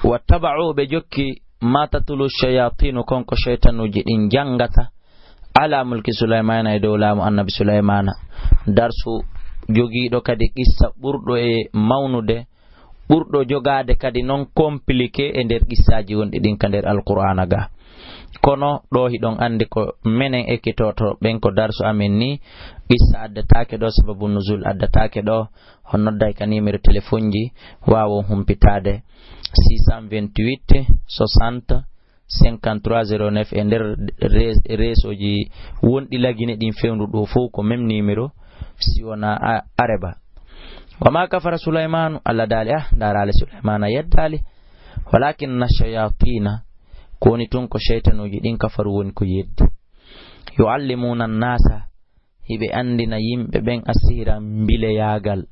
wattaba'u be jokki ma tatlu shayatin konko shaytanuji din jangata ala mulki Sulaymana e dow laamu annabi Sulaymana. Darsu jogiiɗo kadi qissa ɓurɗo e mawnude ɓurɗo jogaade kadi non compliqué e nder qissaji wonɗi ɗin ka nder alqur'ana ga. Kono ɗo hiɗon andi ko menen ekkitoto ɓen ko darsu amen ni qissa addataake ɗo sababu nuzul addataake ɗo on nodday ka numéro téléphone ji wawon humpitade 628 60 5309 e nder réseau ji wonɗi lagine ɗin fewndu ɗo fof ko même numéro si wona areba. Wama kafara Sulaymanu Allah dali darale Sulaymana yeddali walakinna shayatina koni tun ko shaytanuji ɗin kafaru woni ko yeddi. Yuallimuna an-nasa hiɓe andina yimɓe ɓen asira mbile yagal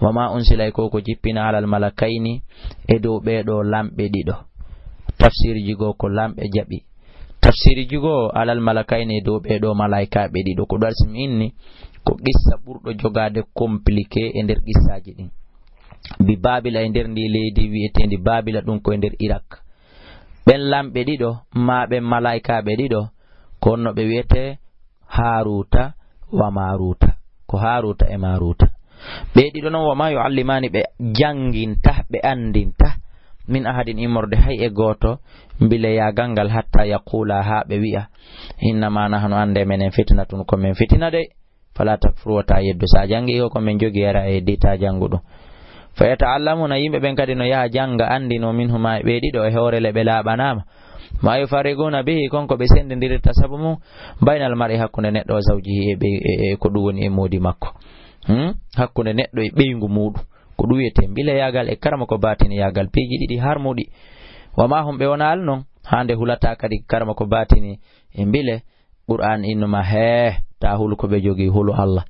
wama unsilay ko jippina alal malakaini e dow ɓeɗo lamɓe ɗiɗo. Tafsirji go ko lamɓe jaɓi, tafsirji go alal malakaini e dow ɓeɗo malaikaɓe ɗiɗo. Ko ɗarsimi inni ko qissa ɓurɗo jogade compliqué e nder qissaji ɗin. Bi Babila e nder ndi leydi wi'etendi Babila ɗum ko e nder Irak. ɓen lamɓe ɗiɗo ma ɓen malaikaɓe ɗiɗo ko no ɓe wiyete Haruta wa Maruta, ko Haruta e Maruta. Ɓe ɗiɗo non wama yuallimani ɓe janginta ɓe andinta min ahadin immorde hay e goto mbile yagal ngal hatta yaqula ha ɓe wi'a innama nahnu ande menen fitnatun ko men fitina de fala takfuru wata yeddu sa jangi ko men jogi yara e dita janguɗo. Fa yata'allamuna yimɓe ɓen kadi no yaha janga andino minhuma ɓe ɗiɗo e hoorele ɓe laaɓanama ma yufariguna bihi konko ɓe sendidirta sabu mum baynal mar'i hakkunde neɗɗo o zawjihi e ko ɗum woni e moodi makko. Hakkunde neɗɗo e ɓeygu muɗum ko ɗum wiyete mbile yagal e karama ko batini yagal piiji ɗiɗi harmuɗi. Wama hum ɓe wona al non hande hulata kadi karama ko batini e mbile Qur'an innuma ta hulu ko ɓe jogi hulu Allah.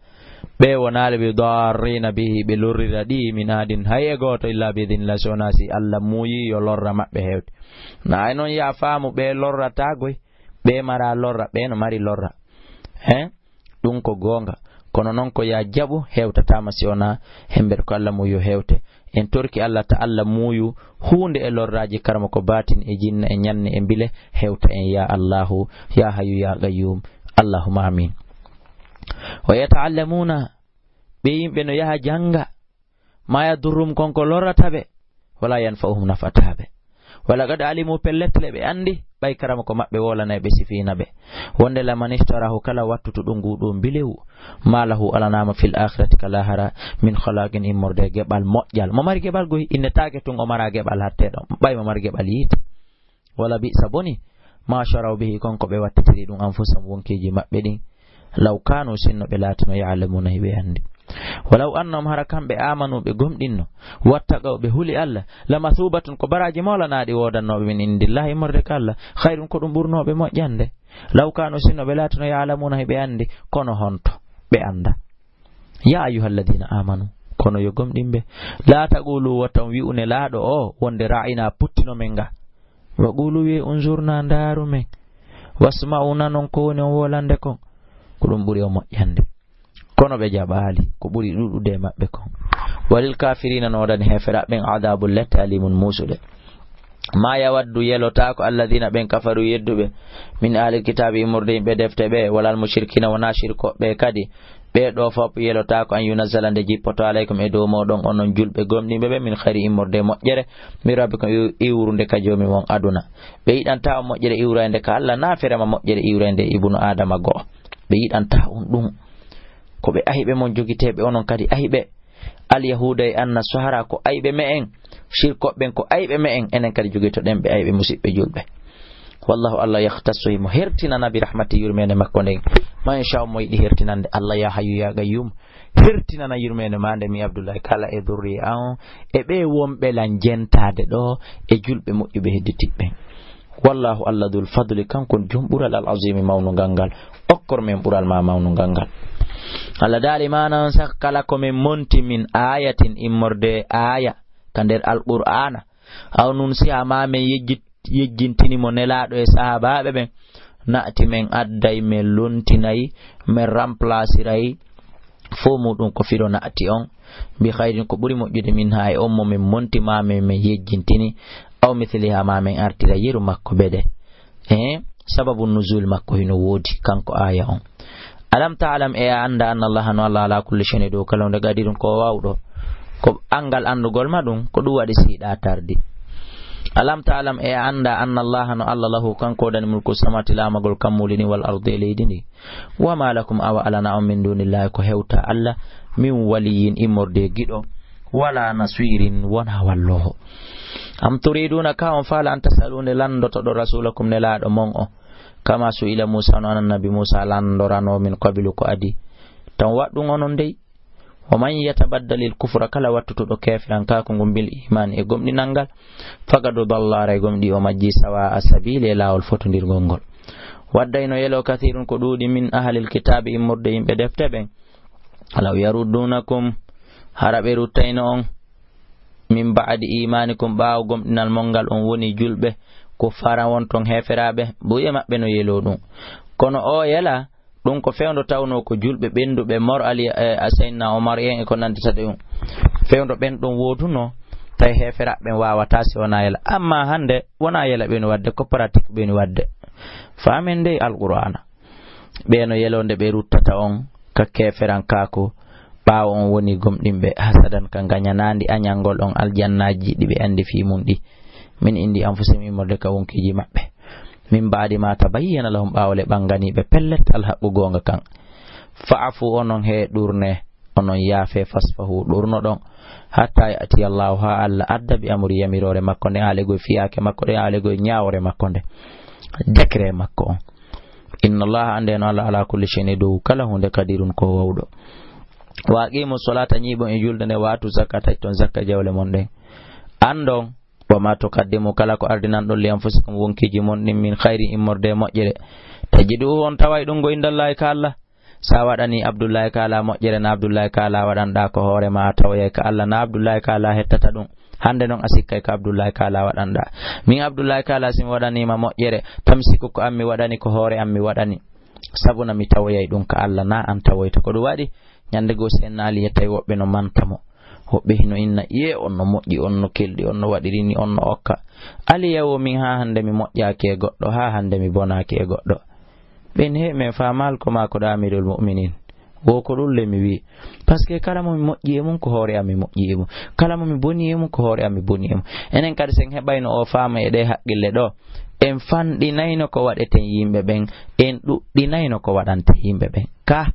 Ɓe wonale ɓe darrina bihi ɓe lorrira ɗi min adin hay e goto illa bidinillah sonasi Allah muyi yo lorra maɓɓe hewde. Na ay noon ya faamu ɓe lorrata goy ɓe mara lorra ɓe no mari lorra ɗum ko gonga. Kono noon ko ya jaɓu hewtatama si wona hember ko Allah muyu hewte. En torki Allah ta Allah muyu hunde e lorraji karama ko batin e jinna e nyanne e mbile hewta en ya Allahu ya hayyu ya qayyum Allahumma amin. Wa yata'allamuna ɓe yimɓe no yaha janga ma yadurrum konko lorrata ɓe wala yanfa'uhum nafataɓe wala gad alimu pelletle ɓe andi ɓay karama ko maɓɓe wolana ɓe sifina ɓe wonde la man ishtarahu kala wattuto ɗum nguɗo mbilewu malahu alanama fil akhirati kalahara min khalaqin immorde gebal moƴƴal mo mari gebal goy innetake tun o mara gebal hatteɗo ɓay mo mari gebal yiite wala bi saboni ma sharaw bihi konko ɓe wattitiri ɗum anfusam wonkiji maɓɓe ɗin law kanu sinno ɓe latino ya'lamuna hiɓe andi walaw annahum hara kamɓe amanu ɓe gomɗinno wattaqaw ɓe huli Allah lamathubatun ko baraji mawlanaɗi wodannoɓe min indillahi morde ka Allah hayrun ko ɗum ɓurnoɓe moƴƴande law kanu sinno ɓe latino ya'lamuna hiɓe andi kono honto ɓe anda. Ya ayyuhalladhina amanu kono yo gomɗinɓe la taqulu watan wi'une laaɗo o wonde ra'ina puttino men ga wa qulu wi unzurna ndaru men wasma'una non ko woni on wolande kon ko ɗum ɓuri o moƴƴande kono ɓe jaɓali ko ɓuri ɗuɗude maɓɓe kon. Walil kafirina no waɗani hefera ɓen adabul lette alimun musuɗe. Ma yawaddu yelota ko alladhina ɓen kafaru yedduɓe min ahli kitabi immurde yimɓe defte ɓe walal mushrikina wona shirkoɓe kadi ɓe ɗo fop yelota ko an yunazzala nde jippoto alaykum e dow moɗon onon julɓe gomɗinɓe ɓe min khari immorde moƴƴere mi rabbikum iwrude ka jomi mon aduna. Ɓe yiɗanta o moƴƴere iwrande ka Allah na ferema moƴƴere iwrande ibnu adama go'o. Ɓe yiɗanta on ɗum ko ɓe ahiɓe mon jogiteɓe onon kadi ahiɓe alyahuda e anna sahara ko ayɓe me en shirkoɓɓen ko ayɓe me en enen kadi jogitoɗen ɓe ayɓe musidɓe julɓe. Wallahu Allah yahtassu mo hertinana bi rahmati yurmene makko nden ma insha mo yiɗi hertinande Allah ya hayyu ya qayyum hertinana yurmene ma nde mi Abdoulaye kala e durri an e ɓe wonɓe lan jentade ɗo e julɓe moƴƴuɓe hedditiɓɓen. Wallahu Allah dul fadli kankon jom ɓural al azimi mawnugal ngal okkor men ɓural ma mawnugal ngal. Allah daali mana on sak kala ko men monti min ayatin immorde aya ka nder alqur'ana aw nun si ama men yejjintini mo nelaɗo e sahabaɓe ɓen nati men adday men lontinayi men remplacerayi fo muɗum ko fiɗo nati on bi khairin ko ɓuri moƴƴude min ha e on mo min monti ma men yejjintini aw mithliha ma min artira yiru makko bede sababu nuzul makko hino wodi kanko aya on. alam ta'lam e anda anna Allah no Allah ala kulli shay'in do kala nde gadi dum ko wawdo ko angal andugol madum ko du wadi sida tardi. alam ta'lam e anda anna Allah no Allah lahu kanko dani mulku samati lamagol kamulini wal ardi leydini wa ma lakum awa alana min dunillahi ko hewta Allah min waliyin imorde gido wala nasirin wana walloho. am turiduna ka on fala an tasaluna landoto do rasulakum ne laado mon o kama su ila Musa no nabi Musa landorano min qabilu ko adi tan waddu onon dey. wa man yatabaddalil kufra kala wattuto do kafiran ka ko gombil iman e gomdi nangal fagado dallare gomdi o majji sawa asabile lawol fotondir gongol. waddayno yelo kathirun ko dudi min ahlil kitabi immurde yimbe defte ben alaw yarudunakum harabe rutayno on min ba'di imanikum baaw gomdinal mongal on woni julbe ko fara won ton heferabe buye mabbe no yelo dum kono o yela dum ko fewndo tawno ko julbe bendube mor ali asayna Omar en e ko nandi tade on fewndo ben don woduno tay heferabe wawata si wona yela amma hande wona yela be no wadde ko pratique be no wadde famende alqur'ana be no yelonde be ruttata on ka keferan kako baawo on woni gomdimbe hasadan kan ganyanandi anyangol on aljannaji dibe andi fi mundi min indi anfusum imorde ka wonkiji mabbe min baadi ma tabayyana lahum baawle bangani be pellet alhabbu gonga kan fa'fu onon he durne onon yaafe fasfahu durno don hatta ati Allah ha alla adda bi amri yamirore makko ne alego fiyaake makko de alego nyaawore makko de dekre makko inna Allah ande no Allah ala kulli shay'in do kala hunde kadirun ko wawdo. waqimu salata nyibo e julde ne watu zakata ton zakka jawle mon de andon wa ma tuqaddimu kala ko ardinan don li anfusikum wonkiji mon min khairi immorde mojjere tajidu on taway dum go indallahi ka Allah sa wadani Abdullahi ka Allah mojjere na Abdullahi ka Allah wadanda ko hore ma taway ka Allah na Abdullahi ka Allah hettata dum hande non asikka ka Abdullahi ka Allah wadanda min Abdullahi ka Allah sim wadani ma mojjere tamsiku ko ammi wadani ko hore ammi wadani sabuna mi taway dum ka Allah na an taway to ko do wadi nyande go sen ali yetay wobbe no mantamo hobbe hino inna ye onno moƴƴi onno keldi onno wadirini onno okka ali yawo min ha hande mi moƴƴaki e goddo ha hande mi bonaki e goddo ben he men famal ko ma ko damirul mu'minin wo ko dulle mi wi parce que kala mo mi moƴƴi e mun ko hore am mi moƴƴi e mun kala mo mi boni e mun ko hore am mi boni e mun enen kadi sen hebayno o faama e de haqqille do en fandinayno ko wadeten yimbe ben en duddinayno ko wadante yimbe ben ka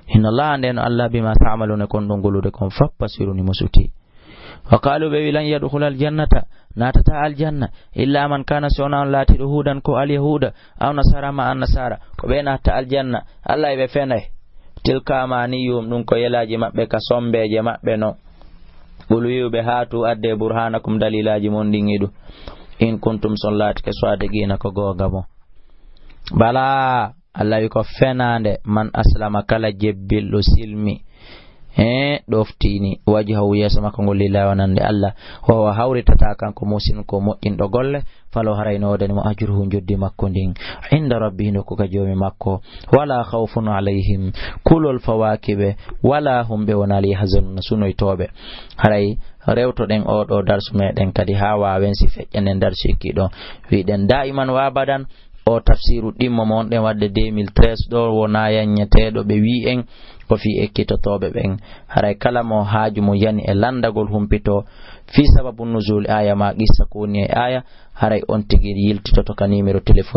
inna Allah ande no Allah bima ta'maluna kon don golude kon fappasiruni musuti. wa qalu be lan yadkhul al jannata natata al janna illa man kana sawna lati hudan ko al yahuda aw nasara ma an nasara ko be nata al janna Allah be fenay tilka maniyum dun ko yelaji mabbe ka sombeje mabbe no uluyube hatu adde burhanakum dalilaji mon dingidu in kuntum sallati ke swade gina ko gogamo bala Allah ko fenande man aslama kala jebbillo silmi doftini wajhahu yasma ko lillahi wa nande Allah wa hawritata kanko musin ko moƴƴinɗo golle falo harayno dani mo ajruhu joddi makko ndin inda rabbihino ko ka jomi makko wala khawfun alayhim kulul fawakibe wala hum be wonali yahzanuna sunoytobe haray rewto den o do darsu meden kadi ha wawen si feƴƴen darsu kido wi den daiman wa badan o tafsiru dimmo mon den wadde 2013 do wona yanyetedo be wi en ko fi ekkitotobe ben haray kala mo haaju mo yani e landagol humpito fi sababu nuzul aya ma qissa ko ni aya haray on tigi yiltito to ka numéro téléphone